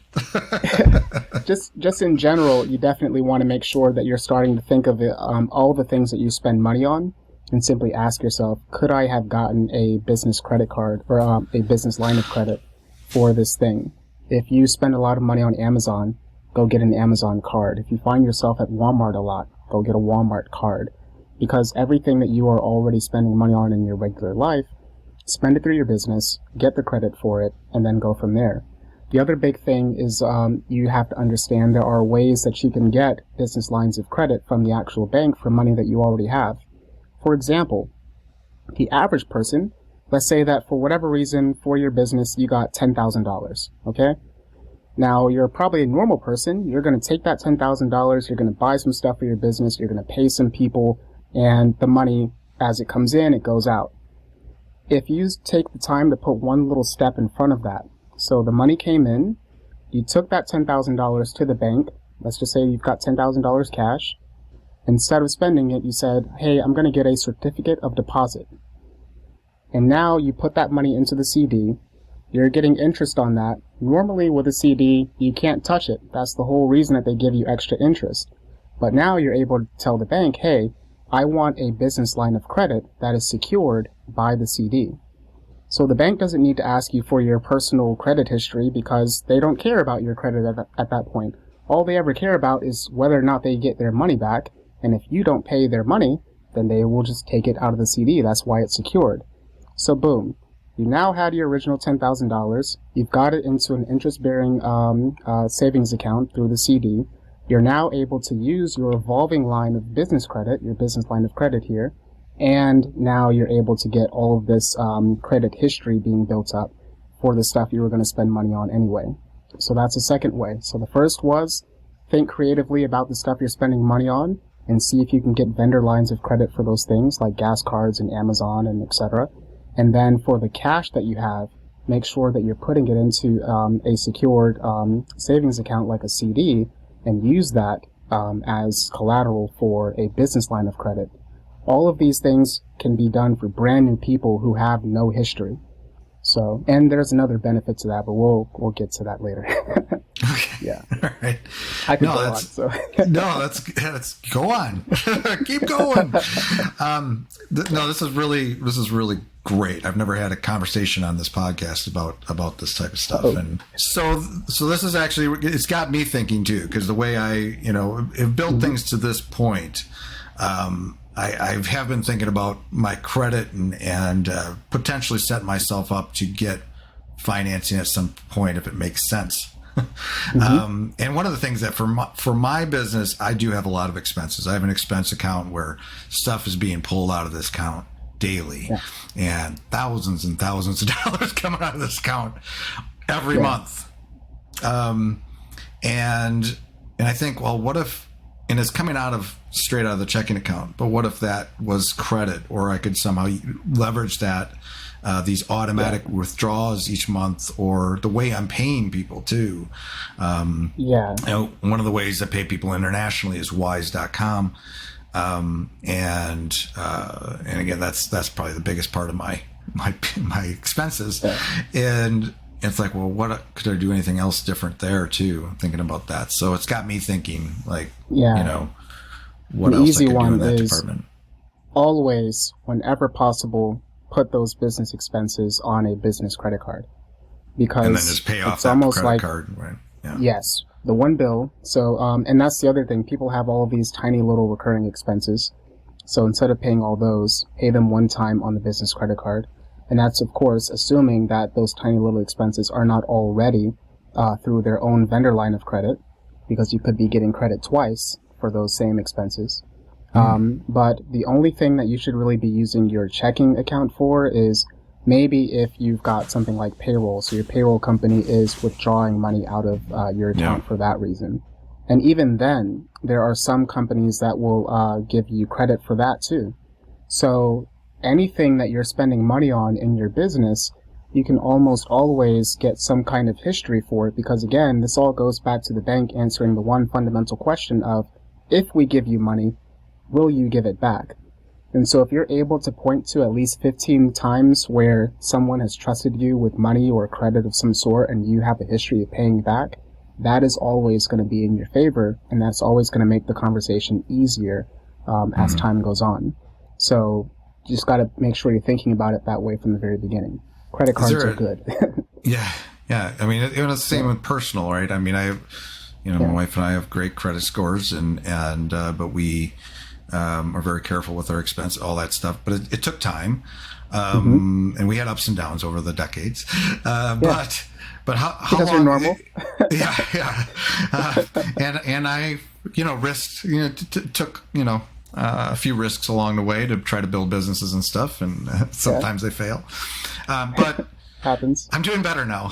just in general, you definitely want to make sure that you're starting to think of it, all the things that you spend money on, and simply ask yourself, could I have gotten a business credit card or a business line of credit for this thing? If you spend a lot of money on Amazon, go get an Amazon card. If you find yourself at Walmart a lot, go get a Walmart card. Because everything that you are already spending money on in your regular life, spend it through your business, get the credit for it, and then go from there. The other big thing is you have to understand there are ways that you can get business lines of credit from the actual bank for money that you already have. For example, the average person, let's say that for whatever reason for your business you got $10,000, okay? Now, you're probably a normal person. You're going to take that $10,000, you're going to buy some stuff for your business, you're going to pay some people, and the money, as it comes in, it goes out. If you take the time to put one little step in front of that, so the money came in, you took that $10,000 to the bank, let's just say you've got $10,000 cash, instead of spending it, you said, hey, I'm going to get a certificate of deposit. And now you put that money into the CD, you're getting interest on that. Normally with a CD, you can't touch it. That's the whole reason that they give you extra interest. But now you're able to tell the bank, hey, I want a business line of credit that is secured by the CD. So the bank doesn't need to ask you for your personal credit history because they don't care about your credit at that point. All they ever care about is whether or not they get their money back. And if you don't pay their money, then they will just take it out of the CD. That's why it's secured. So boom. You now had your original $10,000. You've got it into an interest-bearing savings account through the CD. You're now able to use your revolving line of business credit, your business line of credit here, and now you're able to get all of this credit history being built up for the stuff you were going to spend money on anyway. So that's the second way. So the first was think creatively about the stuff you're spending money on and see if you can get vendor lines of credit for those things like gas cards and Amazon and etc. And then for the cash that you have, make sure that you're putting it into a secured savings account like a CD and use that as collateral for a business line of credit. All of these things can be done for brand new people who have no history. So, and there's another benefit to that, but we'll get to that later. Okay. Yeah. All right. I could go on. So. No, that's go on. Keep going. No, this is really great. I've never had a conversation on this podcast about this type of stuff. Oh. And so this is actually, it's got me thinking too, because the way I, have built things to this point, I have been thinking about my credit and potentially set myself up to get financing at some point if it makes sense. And one of the things that for my business, I do have a lot of expenses. I have an expense account where stuff is being pulled out of this account daily, and thousands of dollars coming out of this account every month. And I think, well, what if, and it's coming straight out of the checking account, but what if that was credit, or I could somehow leverage that, these automatic withdrawals each month, or the way I'm paying people too. One of the ways I pay people internationally is wise.com. And again, that's probably the biggest part of my expenses. And it's like, well, what could I do anything else different there too? I'm thinking about that. So it's got me thinking like, what else I could do in that department. Always, whenever possible, put those business expenses on a business credit card, because and then just pay off it's that almost credit like, card, right? Yeah. Yes, the one bill. So, and that's the other thing. People have all of these tiny little recurring expenses. So instead of paying all those, pay them one time on the business credit card. And that's, of course, assuming that those tiny little expenses are not already through their own vendor line of credit, because you could be getting credit twice for those same expenses. But the only thing that you should really be using your checking account for is maybe if you've got something like payroll, so your payroll company is withdrawing money out of your account for that reason. And even then, there are some companies that will give you credit for that too. So anything that you're spending money on in your business, you can almost always get some kind of history for it, because again, this all goes back to the bank answering the one fundamental question of, if we give you money, will you give it back? And so if you're able to point to at least 15 times where someone has trusted you with money or credit of some sort and you have a history of paying back, that is always going to be in your favor, and that's always going to make the conversation easier as time goes on. So you just got to make sure you're thinking about it that way from the very beginning. Credit cards are good. Yeah. I mean, it's the same with personal, right? I mean, my wife and I have great credit scores, but we are very careful with our expense, all that stuff. But it took time, and we had ups and downs over the decades. But how because long? You're normal. And I, risked, took, a few risks along the way to try to build businesses and stuff, and sometimes they fail. But happens. I'm doing better now.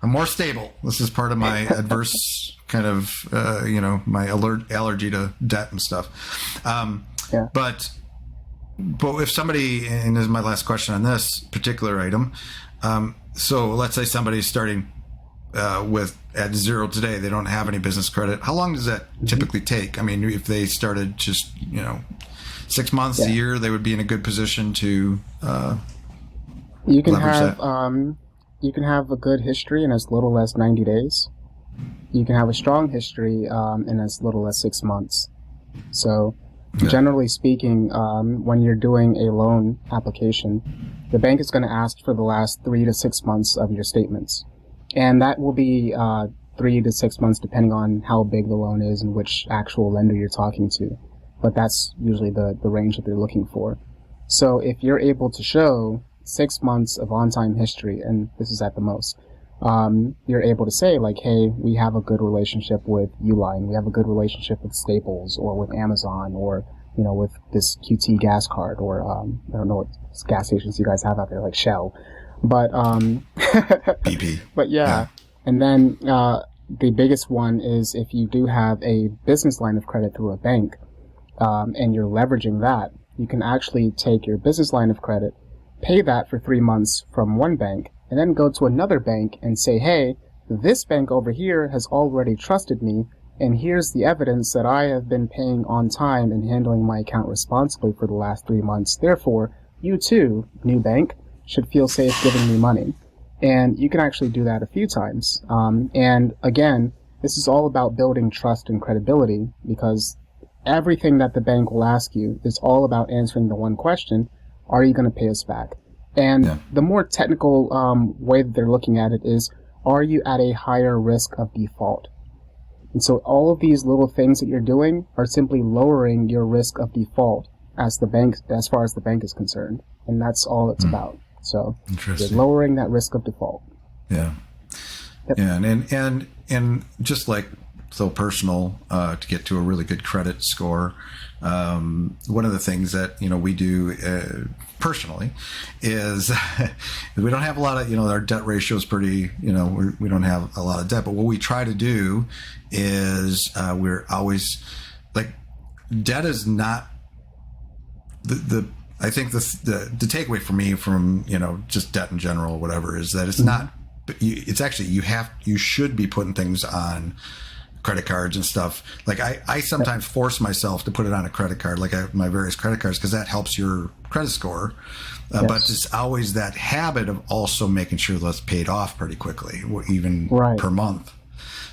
I'm more stable. This is part of my adverse kind of, my allergy to debt and stuff. But if somebody, and this is my last question on this particular item. So let's say somebody's starting at zero today. They don't have any business credit. How long does that typically take? I mean, if they started just 6 months, a year, they would be in a good position to you can have that. You can have a good history in as little as 90 days. You can have a strong history in as little as 6 months. So generally speaking, when you're doing a loan application, the bank is going to ask for the last 3 to 6 months of your statements. And that will be 3 to 6 months depending on how big the loan is and which actual lender you're talking to. But that's usually the range that they're looking for. So if you're able to show 6 months of on-time history, and this is at the most, you're able to say like, hey, we have a good relationship with Uline, we have a good relationship with Staples or with Amazon or, with this QT gas card or, I don't know what gas stations you guys have out there, like Shell. But, BP. But yeah. And then, the biggest one is if you do have a business line of credit through a bank, and you're leveraging that, you can actually take your business line of credit, pay that for 3 months from one bank, and then go to another bank and say, hey, this bank over here has already trusted me, and here's the evidence that I have been paying on time and handling my account responsibly for the last 3 months. Therefore, you too, new bank, should feel safe giving me money. And you can actually do that a few times. And again, this is all about building trust and credibility, because everything that the bank will ask you is all about answering the one question, are you going to pay us back? And the more technical way that they're looking at it is, are you at a higher risk of default? And so all of these little things that you're doing are simply lowering your risk of default as far as the bank is concerned. And that's all it's about. So you're lowering that risk of default. Yeah. Yep. Yeah. And just like so personal, to get to a really good credit score. One of the things that, we do, personally is we don't have a lot of, our debt ratio is pretty, we don't have a lot of debt, but what we try to do is, we're always like, debt is not I think the takeaway for me from, just debt in general or whatever is that it's not, it's actually, you should be putting things on credit cards and stuff. Like I sometimes force myself to put it on a credit card, like my various credit cards, because that helps your credit score. But it's always that habit of also making sure that's paid off pretty quickly, even per month.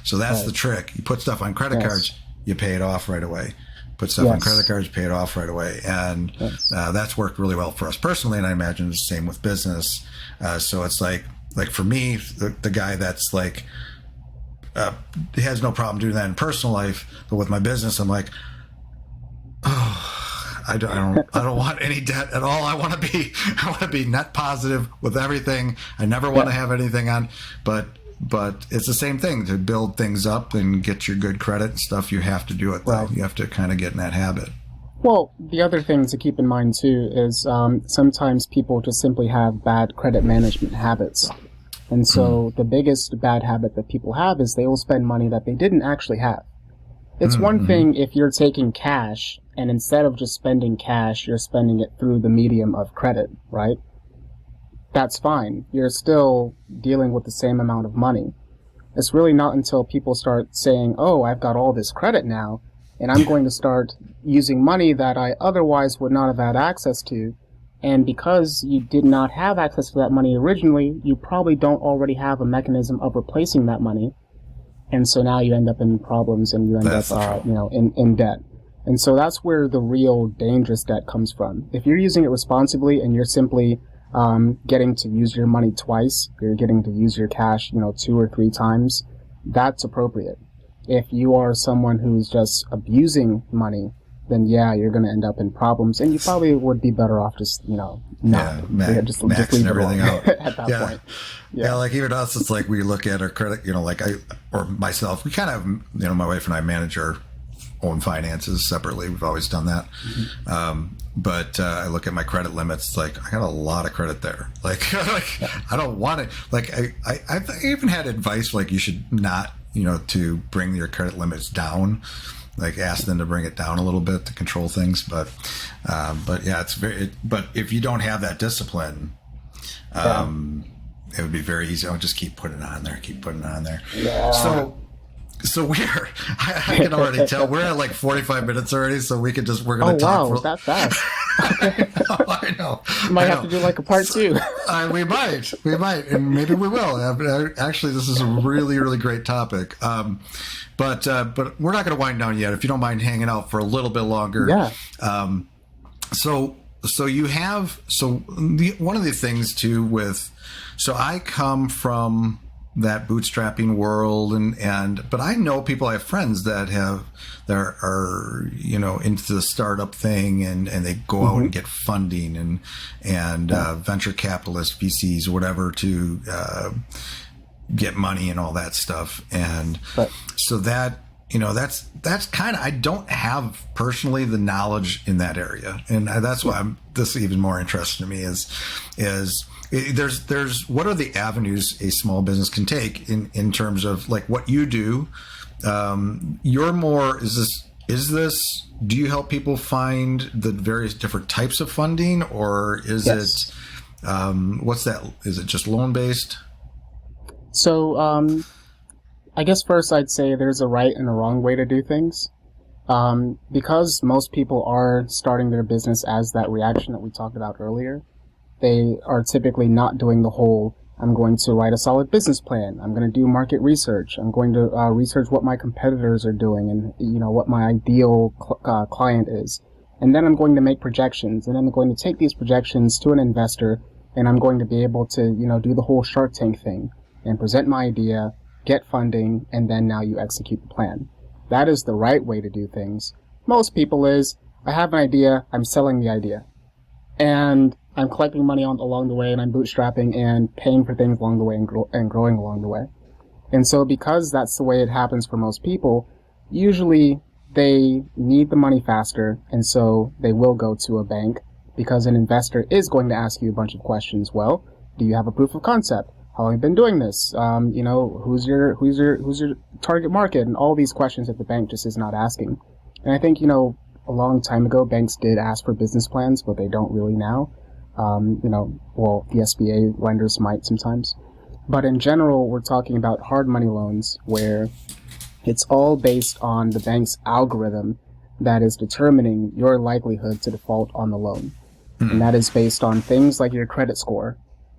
So that's the trick. You put stuff on credit cards, you pay it off right away. Put stuff on credit cards, pay it off right away. And that's worked really well for us personally, and I imagine it's the same with business. So it's like for me, the guy that's like, has no problem doing that in personal life, but with my business, I'm like, I don't want any debt at all. I want to be net positive with everything. I never want to have anything on, but it's the same thing. To build things up and get your good credit and stuff, you have to do it though. You have to kind of get in that habit. Well, the other thing to keep in mind too is sometimes people just simply have bad credit management habits. And so the biggest bad habit that people have is they will spend money that they didn't actually have. It's one thing if you're taking cash and instead of just spending cash, you're spending it through the medium of credit, right? That's fine. You're still dealing with the same amount of money. It's really not until people start saying, oh, I've got all this credit now, and I'm going to start using money that I otherwise would not have had access to. And because you did not have access to that money originally, you probably don't already have a mechanism of replacing that money. And so now you end up in problems and you end up, in debt. And so that's where the real dangerous debt comes from. If you're using it responsibly and you're simply getting to use your money twice, you're getting to use your cash, 2 or 3 times, that's appropriate. If you are someone who's just abusing money, then you're going to end up in problems, and you probably would be better off just, just leave everything out at that point. Yeah, like even us, it's like we look at our credit, or myself, we kind of, my wife and I manage our own finances separately. We've always done that. But I look at my credit limits, it's like I got a lot of credit there. Like, I don't want it. Like I've even had advice like you should not, to bring your credit limits down. Like ask them to bring it down a little bit to control things, but yeah, but if you don't have that discipline, it would be very easy. I'll just keep putting it on there. Yeah. So I can already tell we're at like 45 minutes already, so we're going to talk. Wow, that fast. I know. You might have to do like a part 2. We might, and maybe we will. Actually, this is a really, really great topic. But we're not going to wind down yet. If you don't mind hanging out for a little bit longer. Yeah. So you have, one of the things too so I come from that bootstrapping world, but I know people, I have friends that are into the startup thing, and they go out and get funding and venture capitalists, VCs, whatever, to get money and all that stuff. And so that, that's kind of, I don't have personally the knowledge in that area. And that's why this is even more interesting to me is there's what are the avenues a small business can take in terms of like what you do. You're more, is this, do you help people find the various different types of funding, or is it, what's that? Is it just loan based? So, I guess first I'd say there's a right and a wrong way to do things. Because most people are starting their business as that reaction that we talked about earlier, they are typically not doing the whole, I'm going to write a solid business plan, I'm going to do market research, I'm going to research what my competitors are doing and, what my ideal client is. And then I'm going to make projections, and then I'm going to take these projections to an investor, and I'm going to be able to, do the whole Shark Tank thing and present my idea, get funding, and then now you execute the plan. That is the right way to do things. Most people is, I have an idea, I'm selling the idea. And I'm collecting money along the way, and I'm bootstrapping and paying for things along the way and growing along the way. And so because that's the way it happens for most people, usually they need the money faster, and so they will go to a bank because an investor is going to ask you a bunch of questions. Well, do you have a proof of concept? How long have you been doing this? Who's your target market? And all these questions that the bank just is not asking. And I think, a long time ago, banks did ask for business plans, but they don't really now. The SBA lenders might sometimes. But in general, we're talking about hard money loans where it's all based on the bank's algorithm that is determining your likelihood to default on the loan. And that is based on things like your credit score,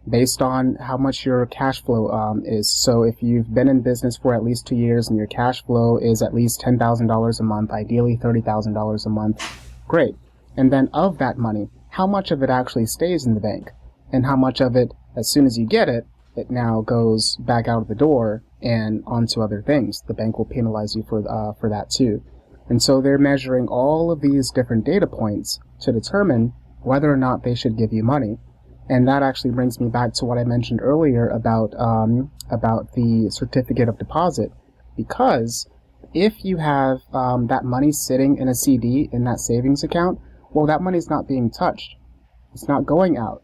based on how much your cash flow is. So if you've been in business for at least 2 years and your cash flow is at least $10,000 a month, ideally $30,000 a month, great. And then of that money, how much of it actually stays in the bank? And how much of it, as soon as you get it, it now goes back out of the door and onto other things. The bank will penalize you for that too. And so they're measuring all of these different data points to determine whether or not they should give you money. And that actually brings me back to what I mentioned earlier about the certificate of deposit. Because if you have that money sitting in a CD in that savings account, well, that money's not being touched. It's not going out.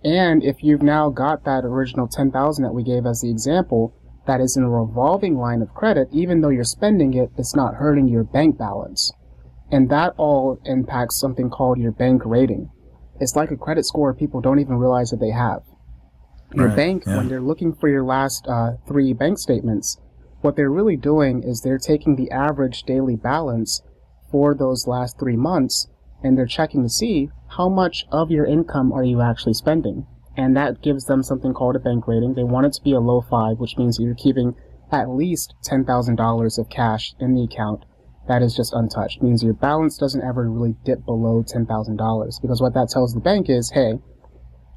And if you've now got that original $10,000 that we gave as the example, that is in a revolving line of credit, even though you're spending it, it's not hurting your bank balance. And that all impacts something called your bank rating. It's like a credit score people don't even realize that they have. Your bank, when they're looking for your last 3 bank statements, what they're really doing is they're taking the average daily balance for those last 3 months, and they're checking to see how much of your income are you actually spending. And that gives them something called a bank rating. They want it to be a low 5, which means you're keeping at least $10,000 of cash in the account that is just untouched. It means your balance doesn't ever really dip below $10,000, because what that tells the bank is, hey,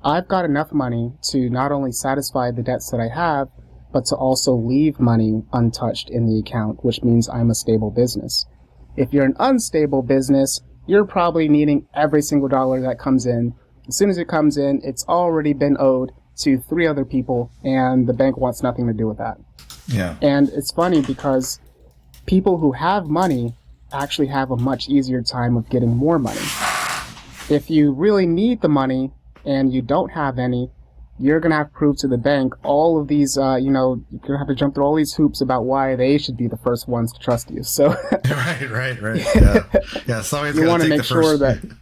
I've got enough money to not only satisfy the debts that I have, but to also leave money untouched in the account, which means I'm a stable business. If you're an unstable business, you're probably needing every single dollar that comes in. As soon as it comes in, it's already been owed to 3 other people, and the bank wants nothing to do with that. Yeah. And it's funny because people who have money actually have a much easier time of getting more money. If you really need the money and you don't have any, you're going to have to prove to the bank all of these, you're going to have to jump through all these hoops about why they should be the first ones to trust you. So Right. Yeah. Somebody's you got want to to take make the sure first. that,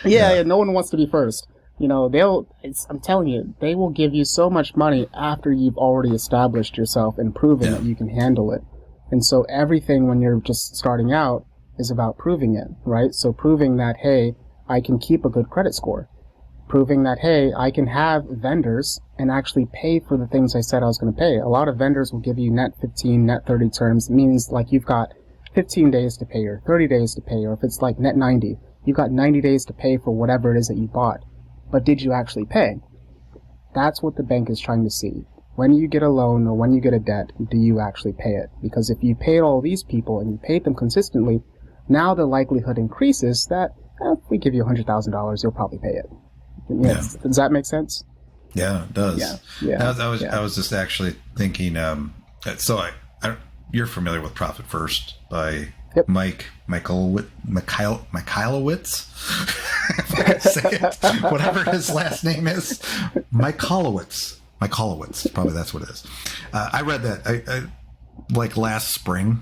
yeah, no one wants to be first. I'm telling you, they will give you so much money after you've already established yourself and proven that you can handle it. And so everything when you're just starting out is about proving it, right? So proving that, hey, I can keep a good credit score. Proving that, hey, I can have vendors and actually pay for the things I said I was going to pay. A lot of vendors will give you net 15, net 30 terms. It means like you've got 15 days to pay or 30 days to pay, or if it's like net 90, you've got 90 days to pay for whatever it is that you bought. But did you actually pay? That's what the bank is trying to see. when you get a loan or when you get a debt, do you actually pay it? Because if you paid all these people and you paid them consistently, now the likelihood increases that if we give you $100,000, you'll probably pay it. Yes. Does that make sense? Yeah, it does. Yeah. I was just actually thinking. So you're familiar with Profit First by Michaelowitz. If I can say it, whatever his last name is, Michaelowitz, probably that's what it is. I read that I like last spring,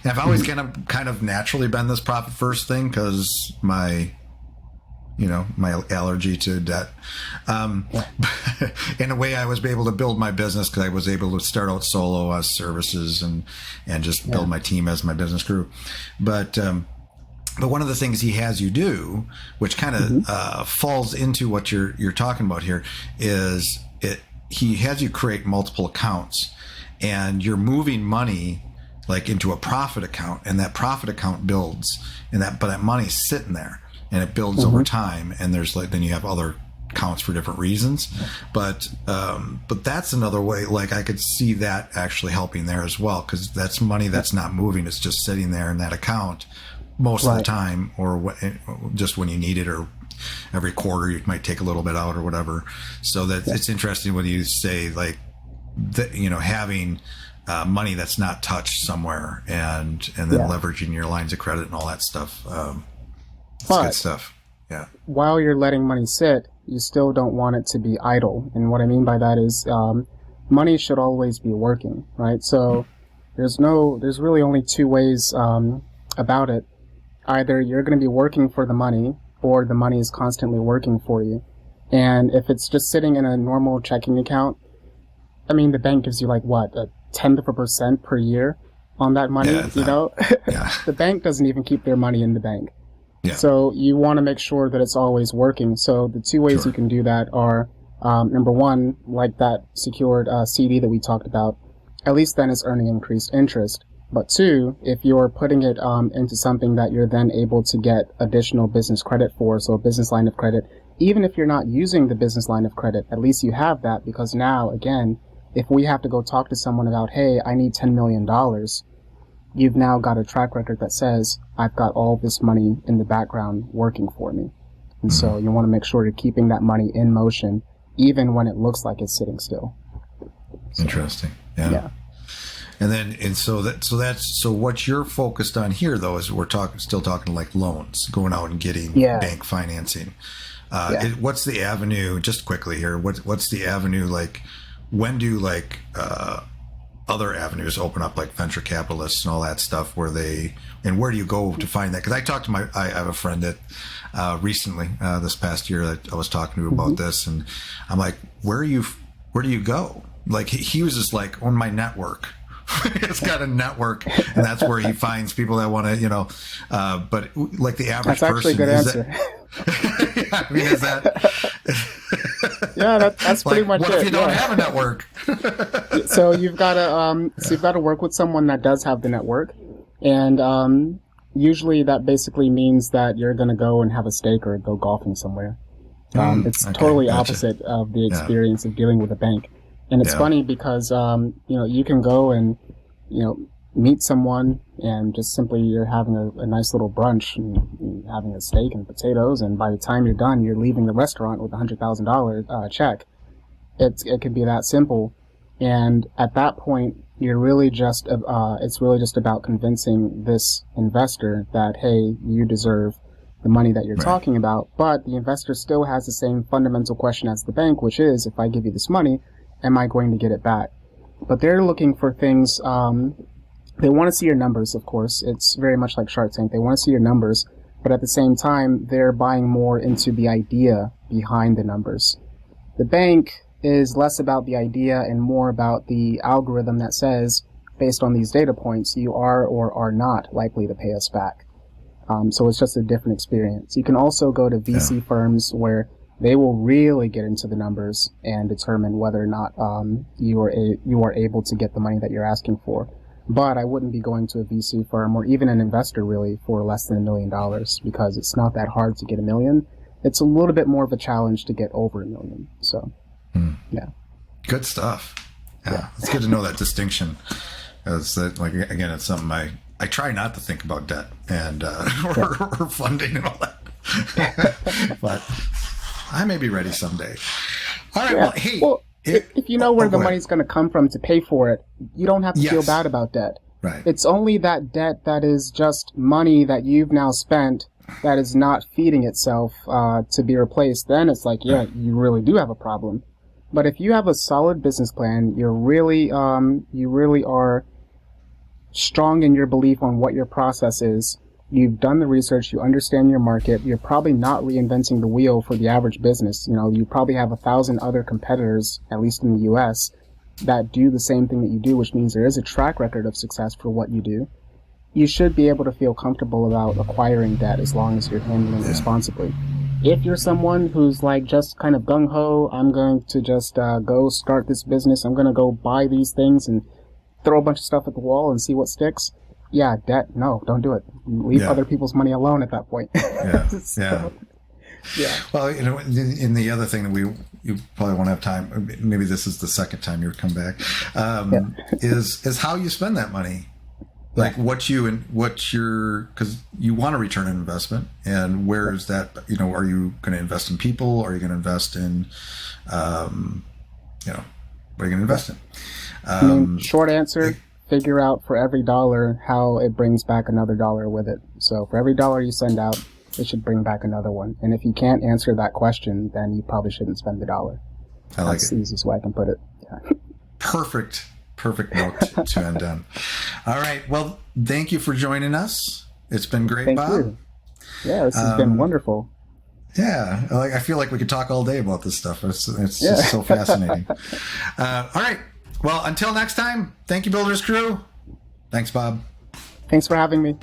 and I've always kind of naturally been this Profit First thing because my allergy to debt. In a way, I was able to build my business because I was able to start out solo as services and just build my team as my business grew. But one of the things he has you do, which kind of falls into what you're talking about here, is he has you create multiple accounts, and you're moving money like into a profit account, and that profit account builds, but that money's sitting there. And it builds over time, and there's then you have other accounts for different reasons, but that's another way. Like I could see that actually helping there as well, because that's money that's not moving; it's just sitting there in that account most of the time, or just when you need it, or every quarter you might take a little bit out or whatever. So that it's interesting when you say like that, having money that's not touched somewhere, and then leveraging your lines of credit and all that stuff. That's good stuff. Yeah. While you're letting money sit, you still don't want it to be idle. And what I mean by that is money should always be working, right? So there's really only two ways about it. Either you're going to be working for the money, or the money is constantly working for you. And if it's just sitting in a normal checking account, I mean, the bank gives you like what, 0.1% per year on that money, The bank doesn't even keep their money in the bank. Yeah. So you want to make sure that it's always working. So the two ways you can do that are, number one, like that secured CD that we talked about, at least then it's earning increased interest. But two, if you're putting it into something that you're then able to get additional business credit for, so a business line of credit, even if you're not using the business line of credit, at least you have that, because now, again, if we have to go talk to someone about, hey, I need $10 million, you've now got a track record that says, I've got all this money in the background working for me. And so you want to make sure you're keeping that money in motion, even when it looks like it's sitting still. So, interesting. Yeah. So what you're focused on here, though, is we're still talking like loans, going out and getting bank financing. What's the avenue, just quickly here, what's the avenue, like, when do other avenues open up, like venture capitalists and all that stuff, where do you go to find that? Because I have a friend that recently, this past year, that I was talking to about this, and I'm like, where do you go? Like he was just like, on my network. It's got a network, and that's where he finds people that want to, but like the average person. That's actually a good answer. I mean, is that? That's pretty much it. What if you don't have a network? So you've got to work with someone that does have the network, and usually that basically means that you're going to go and have a steak or go golfing somewhere. It's totally opposite of the experience of dealing with a bank. And it's funny because, you can go and, meet someone and just simply you're having a nice little brunch and having a steak and potatoes. And by the time you're done, you're leaving the restaurant with a $100,000 check. It could be that simple. And at that point, you're really it's really just about convincing this investor that, hey, you deserve the money that you're talking about. But the investor still has the same fundamental question as the bank, which is, if I give you this money, am I going to get it back? But they're looking for things, they want to see your numbers, of course. It's very much like Shark Tank. They want to see your numbers, but at the same time, they're buying more into the idea behind the numbers. The bank is less about the idea and more about the algorithm that says, based on these data points, you are or are not likely to pay us back. So it's just a different experience. You can also go to VC firms where they will really get into the numbers and determine whether or not you are able to get the money that you're asking for. But I wouldn't be going to a VC firm or even an investor really for less than $1 million, because it's not that hard to get $1 million. It's a little bit more of a challenge to get over $1 million. So, Good stuff. Yeah. It's good to know that distinction. As that, like, again, it's something I try not to think about debt and or funding and all that. But I may be ready someday. All right. Well, hey. Well, if you know where the money's going to come from to pay for it, you don't have to feel bad about debt. Right. It's only that debt that is just money that you've now spent that is not feeding itself to be replaced. Then it's like, yeah, you really do have a problem. But if you have a solid business plan, you really are strong in your belief on what your process is. You've done the research, you understand your market, you're probably not reinventing the wheel for the average business. You know, you probably have 1,000 other competitors, at least in the US, that do the same thing that you do, which means there is a track record of success for what you do. You should be able to feel comfortable about acquiring debt as long as you're handling it responsibly. If you're someone who's like just kind of gung-ho, I'm going to just go start this business, I'm going to go buy these things and throw a bunch of stuff at the wall and see what sticks. Yeah, debt, no, don't do it. Leave other people's money alone at that point. Yeah. Well, you know, in the other thing that you probably won't have time, maybe this is the second time you would come back, is how you spend that money. Like what your, because you want to return an investment, and where is that, you know, are you going to invest in people? Are you going to invest in, you know, what are you going to invest in? I mean, short answer, figure out for every dollar how it brings back another dollar with it. So for every dollar you send out, it should bring back another one. And if you can't answer that question, then you probably shouldn't spend the dollar. That's the easiest way I can put it. Yeah. Perfect note to end on. All right. Well, thank you for joining us. It's been great, Bob. Thank you. Yeah, this has been wonderful. Yeah, I feel like we could talk all day about this stuff. It's just so fascinating. All right. Well, until next time, thank you, Builders Crew. Thanks, Bob. Thanks for having me.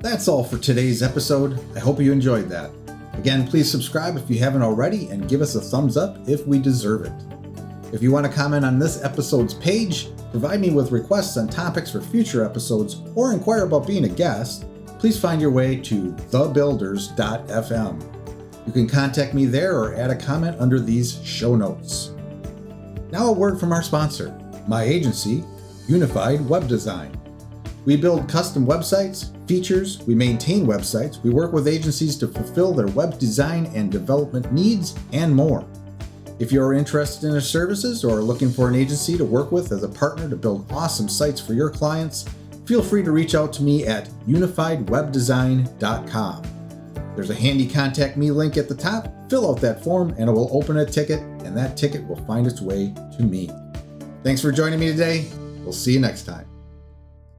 That's all for today's episode. I hope you enjoyed that. Again, please subscribe if you haven't already and give us a thumbs up if we deserve it. If you want to comment on this episode's page, provide me with requests on topics for future episodes, or inquire about being a guest, please find your way to thebuilders.fm. You can contact me there or add a comment under these show notes. Now a word from our sponsor, my agency, Unified Web Design. We build custom websites, features, we maintain websites, we work with agencies to fulfill their web design and development needs, and more. If you're interested in our services or are looking for an agency to work with as a partner to build awesome sites for your clients, feel free to reach out to me at unifiedwebdesign.com. There's a handy contact me link at the top. Fill out that form and it will open a ticket, and that ticket will find its way to me. Thanks for joining me today. We'll see you next time.